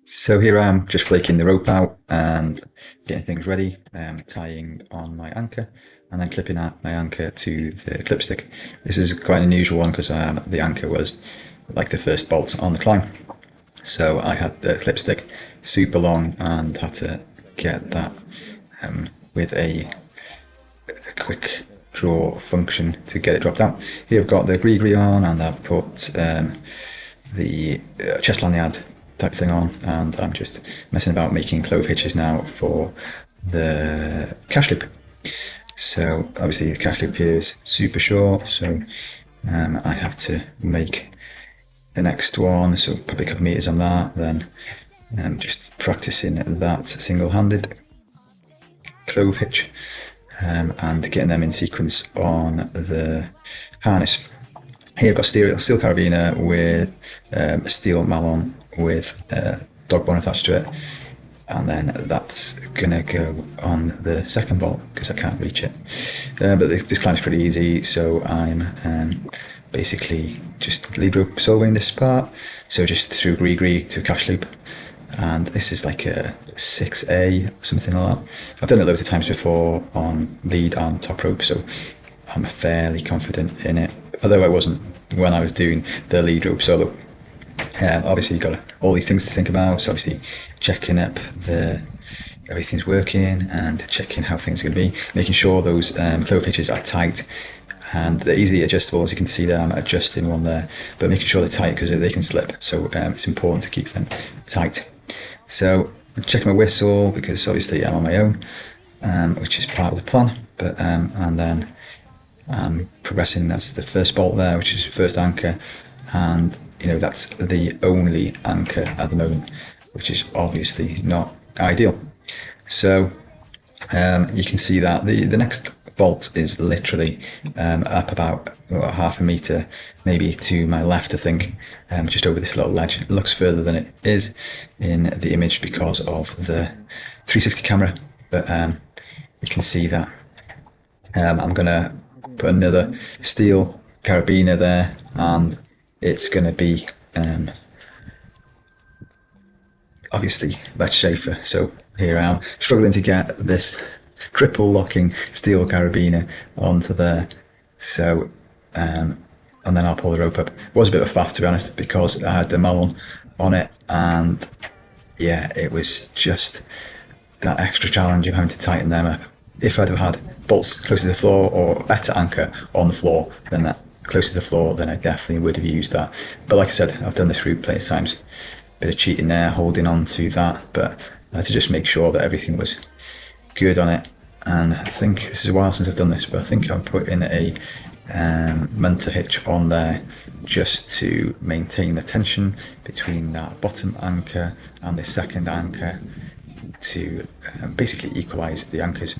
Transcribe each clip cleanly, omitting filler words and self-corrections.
So here I am just flaking the rope out and getting things ready, tying on my anchor and then clipping out my anchor to the clip stick. This is quite an unusual one because the anchor was like the first bolt on the climb. So I had the clip stick super long and had to get that with a quick draw function to get it dropped out. Here I've got the Gri Gri on and I've put the chest lanyard type thing on, and I'm just messing about making clove hitches now for the cash loop. So obviously the cash loop here is super short, so I have to make the next one, so probably a couple of meters on that, then just practicing that single-handed clove hitch and getting them in sequence on the harness. Here I've got steel carabiner with a steel malon with a dog bone attached to it, and then that's gonna go on the second bolt because I can't reach it. But this climb's pretty easy, so I'm basically just lead rope soloing this part, so just through Gri Gri to a cash loop, and this is like a 6A or something like that. I've done it loads of times before on lead and top rope, so I'm fairly confident in it, although I wasn't when I was doing the lead rope solo. Obviously you've got all these things to think about, so obviously checking up everything's working and checking how things are going to be, making sure those clove hitches are tight and they're easily adjustable. As you can see there, I'm adjusting one there, but making sure they're tight because they can slip, so it's important to keep them tight. So I'm checking my whistle because obviously I'm on my own, which is part of the plan, but and then I'm progressing. That's the first bolt there, which is first anchor, and that's the only anchor at the moment, which is obviously not ideal. So you can see that the next bolt is literally up about half a meter, maybe to my left, I think, just over this little ledge. It looks further than it is in the image because of the 360 camera, but you can see that I'm gonna put another steel carabiner there, and it's going to be obviously much safer. So here I am struggling to get this triple locking steel carabiner onto there. So and then I'll pull the rope up. It was a bit of a faff, to be honest, because I had the malon on it, and yeah, it was just that extra challenge of having to tighten them up. If I'd have had bolts close to the floor or better anchor on the floor than that, close to the floor, then I definitely would have used that. But like I said, I've done this route plenty of times. Bit of cheating there, holding on to that, but I had to just make sure that everything was good on it. And I think this is a while since I've done this, but I think I'm putting a Munter hitch on there just to maintain the tension between that bottom anchor and the second anchor to basically equalize the anchors.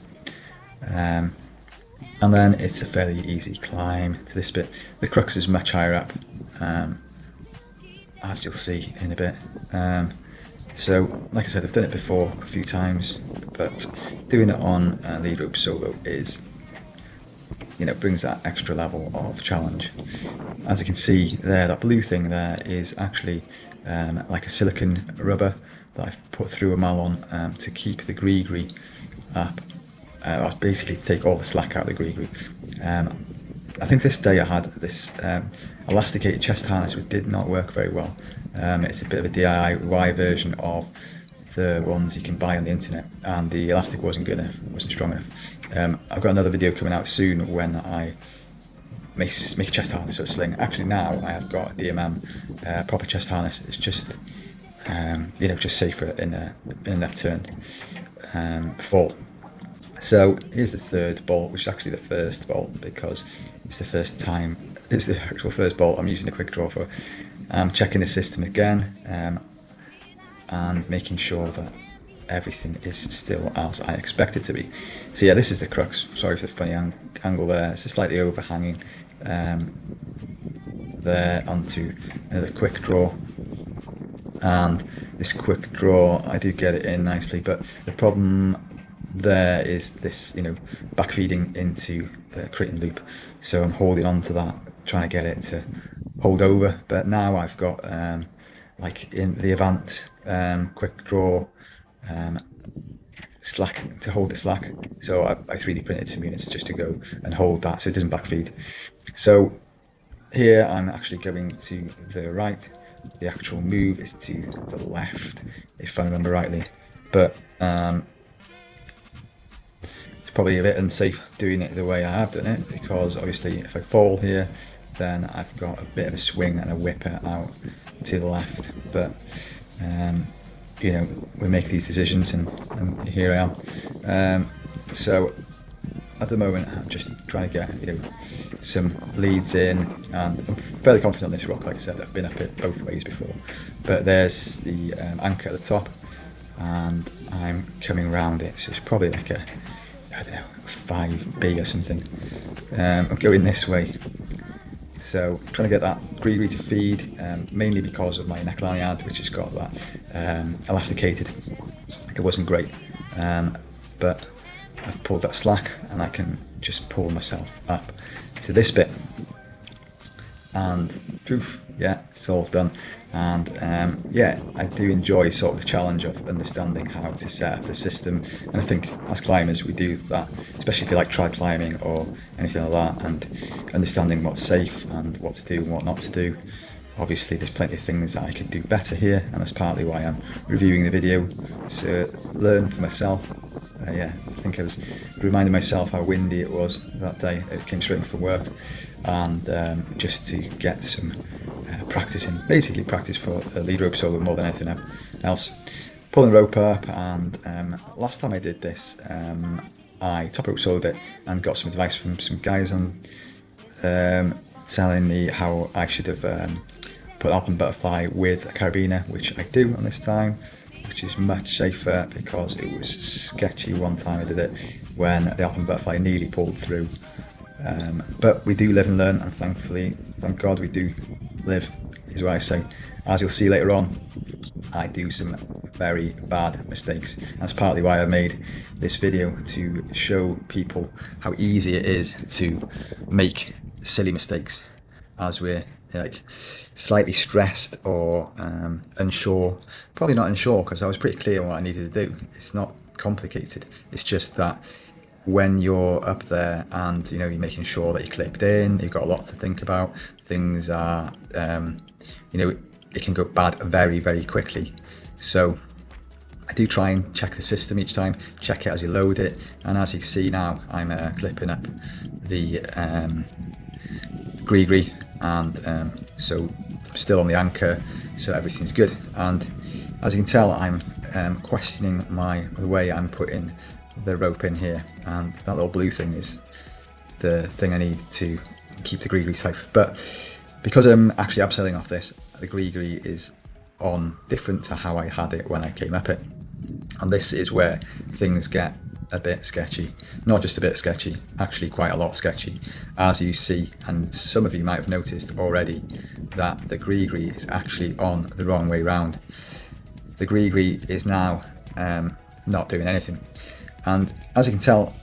And then it's a fairly easy climb for this bit. The crux is much higher up, as you'll see in a bit. So, like I said, I've done it before a few times, but doing it on lead rope solo is, brings that extra level of challenge. As you can see there, that blue thing there is actually like a silicone rubber that I've put through a malon to keep the Gri Gri up. Basically to take all the slack out of the Gri Gri. I think this day I had this elasticated chest harness which did not work very well. It's a bit of a DIY version of the ones you can buy on the internet, and the elastic wasn't good enough, wasn't strong enough. I've got another video coming out soon when I make a chest harness or a sling. Actually now I have got a DMM proper chest harness. It's just just safer in an upturn fall. So here's the third bolt, which is actually the first bolt because it's the first time, it's the actual first bolt I'm using a quick draw for. I'm checking the system again and making sure that everything is still as I expect it to be. So yeah, this is the crux. Sorry for the funny angle there. It's just slightly overhanging there onto another quick draw. And this quick draw, I do get it in nicely, but the problem there is this, back feeding into the crit and loop. So I'm holding on to that, trying to get it to hold over. But now I've got like in the Avant quick draw slack, to hold the slack. So I 3D printed some units just to go and hold that so it doesn't backfeed. So here I'm actually going to the right. The actual move is to the left, if I remember rightly. But it's probably a bit unsafe doing it the way I have done it, because obviously if I fall here, then I've got a bit of a swing and a whipper out to the left. But you know, we make these decisions, and here I am. So at the moment I'm just trying to get, you know, some leads in, and I'm fairly confident on this rock. Like I said, I've been up it both ways before. But there's the anchor at the top, and I'm coming around it, so it's probably like a, I don't know, 5B or something. I'm going this way, so I'm trying to get that Gri Gri to feed, mainly because of my neckline ad, which has got that elasticated. It wasn't great, but I've pulled that slack, and I can just pull myself up to this bit, and poof, yeah, it's all done. And yeah, I do enjoy sort of the challenge of understanding how to set up the system, and I think as climbers we do that, especially if you like tri climbing or anything like that, and understanding what's safe and what to do and what not to do. Obviously there's plenty of things that I could do better here, and that's partly why I'm reviewing the video, so learn for myself. Yeah, I think I was reminding myself how windy it was that day. It came straight in from work, and just to get some practice in, basically practice for a lead rope solo more than anything else. Pulling the rope up, and last time I did this, I top rope soloed it and got some advice from some guys on telling me how I should have put Alpen butterfly with a carabiner, which I do on this time, which is much safer, because it was sketchy one time I did it when the Alpen butterfly nearly pulled through. But we do live and learn, and thankfully, thank God we do live, is what I say. As you'll see later on, I do some very bad mistakes. That's partly why I made this video, to show people how easy it is to make silly mistakes as we're like slightly stressed or unsure. Probably not unsure, because I was pretty clear on what I needed to do. It's not complicated. It's just that when you're up there and you know you're making sure that you're clipped in, you've got a lot to think about. Things are, you know, it can go bad very, very quickly. So I do try and check the system each time, check it as you load it, and as you can see now, I'm clipping up the Gri Gri, and so still on the anchor, so everything's good. And as you can tell, I'm questioning the way I'm putting the rope in here, and that little blue thing is the thing I need to keep the Gri Gri safe. But because I'm actually abseiling off this, the Gri Gri is on different to how I had it when I came up it, and this is where things get a bit sketchy. Not just a bit sketchy, actually quite a lot sketchy, as you see, and some of you might have noticed already that the Gri Gri is actually on the wrong way round. The Gri Gri is now not doing anything, and as you can tell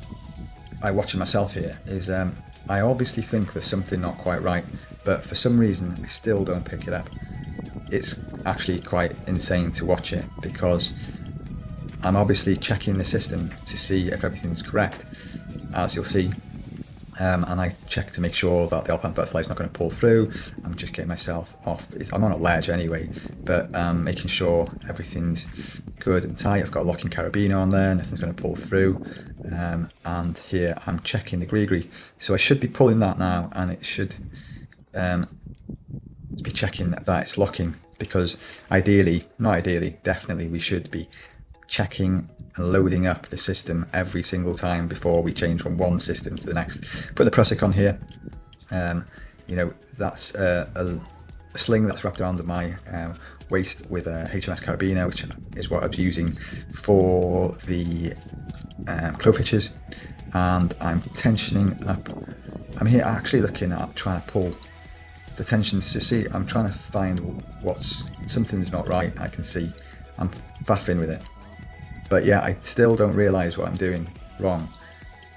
by watching myself here, is I obviously think there's something not quite right, but for some reason I still don't pick it up. It's actually quite insane to watch it, because I'm obviously checking the system to see if everything's correct, as you'll see, and I check to make sure that the Alpen butterfly is not going to pull through. I'm just getting myself off. I'm on a ledge anyway, but making sure everything's good and tight. I've got a locking carabiner on there, nothing's going to pull through, and here I'm checking the Gri Gri. So I should be pulling that now, and it should be checking that it's locking, because definitely we should be checking and loading up the system every single time before we change from one system to the next. Put the prusik on here. You know, that's a sling that's wrapped around my waist with a HMS carabiner, which is what I was using for the clove hitches, and I'm tensioning up. I'm here actually looking at trying to pull the tensions to see. I'm trying to find something's not right. I can see I'm faffing with it, but yeah, I still don't realise what I'm doing wrong,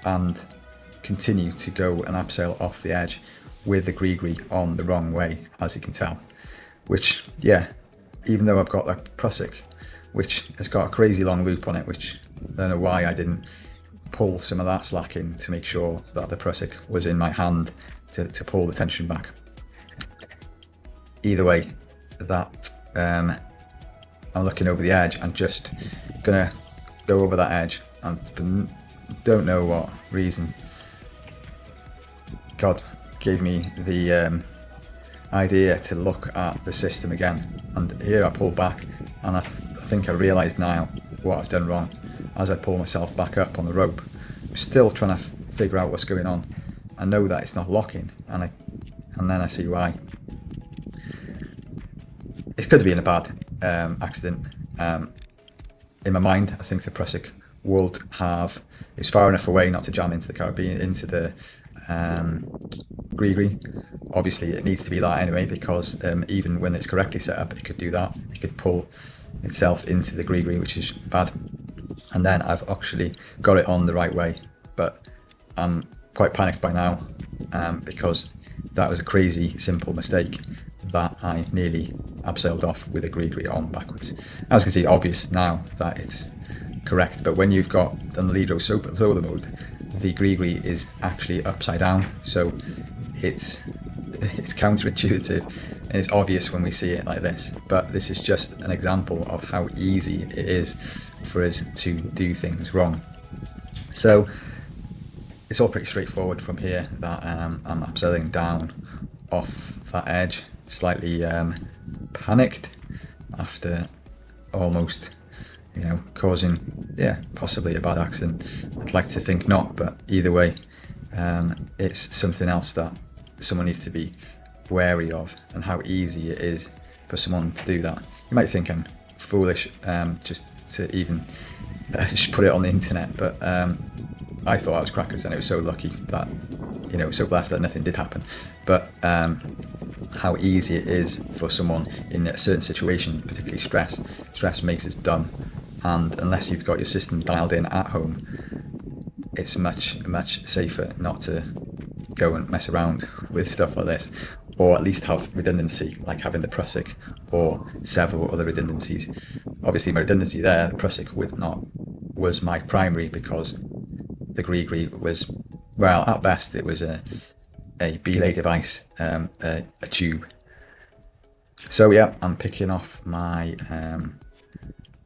and continue to go and abseil off the edge with the Gri Gri on the wrong way, as you can tell. Which, yeah, even though I've got that prusik, which has got a crazy long loop on it, which I don't know why I didn't pull some of that slack in to make sure that the prusik was in my hand to pull the tension back. Either way, that I'm looking over the edge and just gonna go over that edge, and for don't know what reason, God gave me the idea to look at the system again, and here I pull back, and I think I realised now what I've done wrong. As I pull myself back up on the rope, I'm still trying to figure out what's going on. I know that it's not locking, and then I see why. It could have been a bad accident. In my mind, I think the prusik would have, it's far enough away not to jam into the carabiner, into the Gri Gri. Obviously it needs to be that anyway, because even when it's correctly set up, it could do that. It could pull itself into the Gri Gri, which is bad. And then I've actually got it on the right way, but I'm quite panicked by now because that was a crazy simple mistake that I nearly abseiled off with a Gri Gri on backwards. As you can see, obvious now that it's correct, but when you've got the lead row solo mode, the Gri Gri is actually upside down, so it's counterintuitive, and it's obvious when we see it like this. But this is just an example of how easy it is for us to do things wrong. So it's all pretty straightforward from here, that I'm abseiling down off that edge, slightly panicked after almost, causing, possibly a bad accident. I'd like to think not, but either way, it's something else that someone needs to be wary of, and how easy it is for someone to do that. You might think I'm foolish just to even just put it on the internet, but I thought I was crackers, and it was so lucky that, so blessed that nothing did happen. But how easy it is for someone in a certain situation, particularly stress makes us dumb, and unless you've got your system dialed in at home, it's much safer not to go and mess around with stuff like this, or at least have redundancy, like having the prusik or several other redundancies. Obviously my redundancy there, the prusik was my primary, because the Gri Gri was, well, at best it was a belay device, a tube. So yeah, I'm picking off my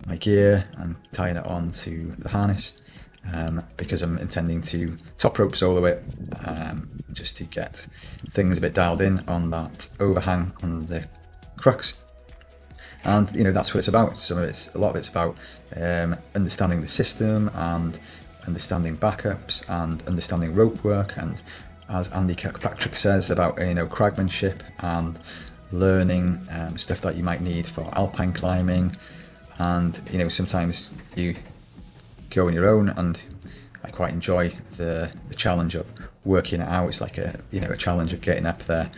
my gear and tying it onto the harness, because I'm intending to top rope solo it, just to get things a bit dialed in on that overhang on the crux. And that's what it's about. A lot of it's about understanding the system and understanding backups and understanding rope work, and as Andy Kirkpatrick says, about cragmanship and learning stuff that you might need for alpine climbing. And sometimes you go on your own, and I quite enjoy the challenge of working it out. It's like a challenge of getting up there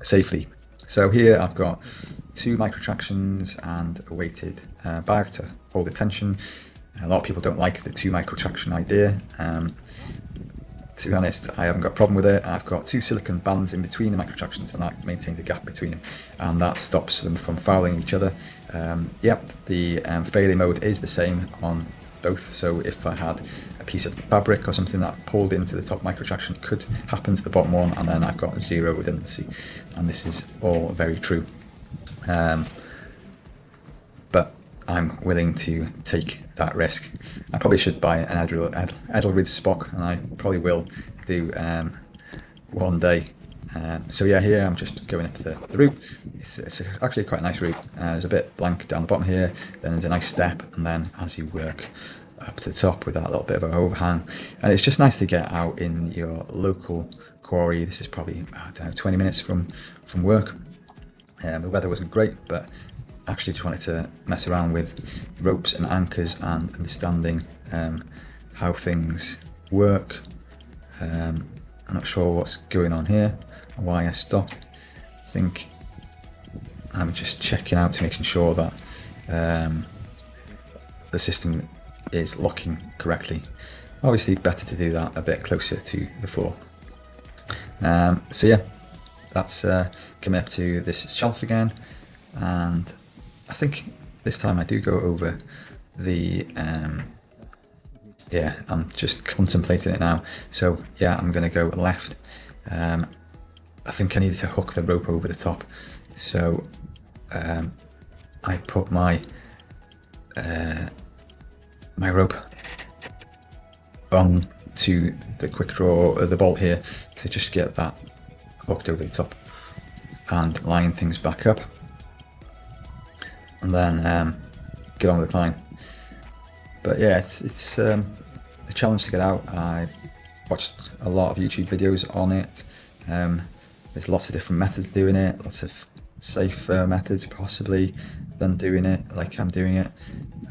safely. So here I've got 2 microtractions and a weighted bag to hold the tension. A lot of people don't like the 2 microtraction idea. To be honest, I haven't got a problem with it. I've got 2 silicone bands in between the microtractions, and that maintains a gap between them, and that stops them from fouling each other. The failure mode is the same on both, so if I had a piece of fabric or something that pulled into the top microtraction, it could happen to the bottom one, and then I've got 0 redundancy, and this is all very true. But I'm willing to take that risk. I probably should buy an Edelrid Spock, and I probably will do one day. So yeah, here I'm just going up the route. It's actually quite a nice route. There's a bit blank down the bottom here, then there's a nice step, and then as you work up to the top with that little bit of an overhang, and it's just nice to get out in your local quarry. This is probably, 20 minutes from work. The weather wasn't great, but actually just wanted to mess around with ropes and anchors and understanding how things work. I'm not sure what's going on here and why I stopped. I think I'm just checking out to making sure that the system is locking correctly. Obviously better to do that a bit closer to the floor. So yeah, that's coming up to this shelf again. and I think this time I do go over the yeah, I'm just contemplating it now. So yeah, I'm gonna go left. I think I needed to hook the rope over the top, so I put my my rope on to the quick draw, the bolt here, to just get that hooked over the top and line things back up, and then get on with the climb. But yeah, it's a challenge to get out. I've watched a lot of YouTube videos on it. There's lots of different methods of doing it, lots of safer methods possibly than doing it like I'm doing it.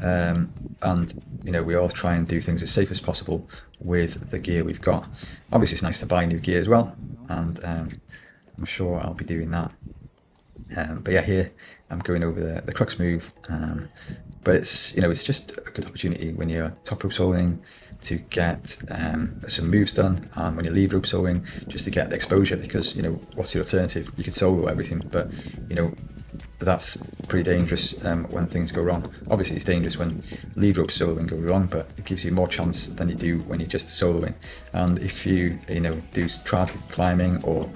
And you know, we all try and do things as safe as possible with the gear we've got. Obviously it's nice to buy new gear as well, and I'm sure I'll be doing that. But yeah, here I'm going over the crux move, but it's, you know, it's just a good opportunity when you're top rope soloing to get some moves done, and when you lead rope soloing just to get the exposure, because, you know, what's the alternative? You could solo everything, but you know, that's pretty dangerous when things go wrong. Obviously it's dangerous when lead rope soloing goes wrong, but it gives you more chance than you do when you're just soloing. And if you know, do trad climbing or,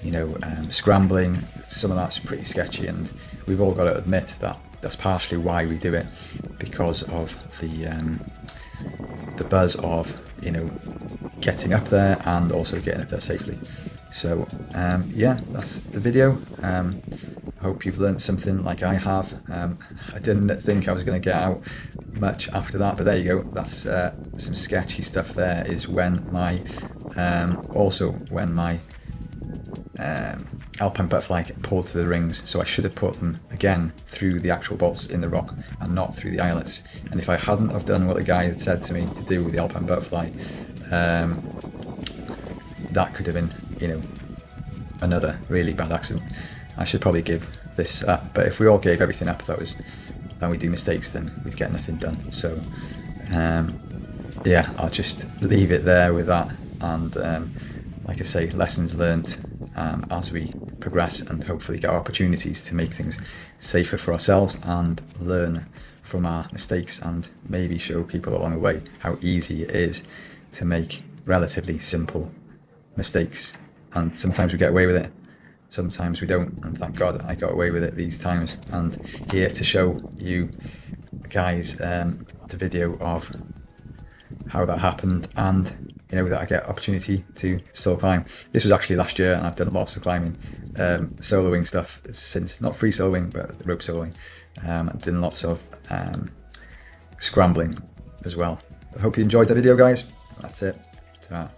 you know, scrambling, some of that's pretty sketchy, and we've all got to admit that that's partially why we do it, because of the buzz of, you know, getting up there and also getting up there safely. So yeah, that's the video. Hope you've learned something like I have. I didn't think I was going to get out much after that, but there you go. That's some sketchy stuff. There is when my also when my Alpine butterfly pulled to the rings, so I should have put them again through the actual bolts in the rock and not through the eyelets. And if I hadn't have done what the guy had said to me to do with the Alpine butterfly, that could have been, you know, another really bad accident. I should probably give this up, but if we all gave everything up, then we do mistakes, then we'd get nothing done. So yeah, I'll just leave it there with that, and like I say, lessons learnt as we progress, and hopefully get opportunities to make things safer for ourselves and learn from our mistakes, and maybe show people along the way how easy it is to make relatively simple mistakes. And sometimes we get away with it, sometimes we don't, and thank God I got away with it these times. And here to show you guys the video of how that happened, and you know, that I get opportunity to still climb. This was actually last year, and I've done lots of climbing, soloing stuff since, not free soloing, but rope soloing. I've done lots of scrambling as well. I hope you enjoyed the video, guys. That's it. Ta-ra.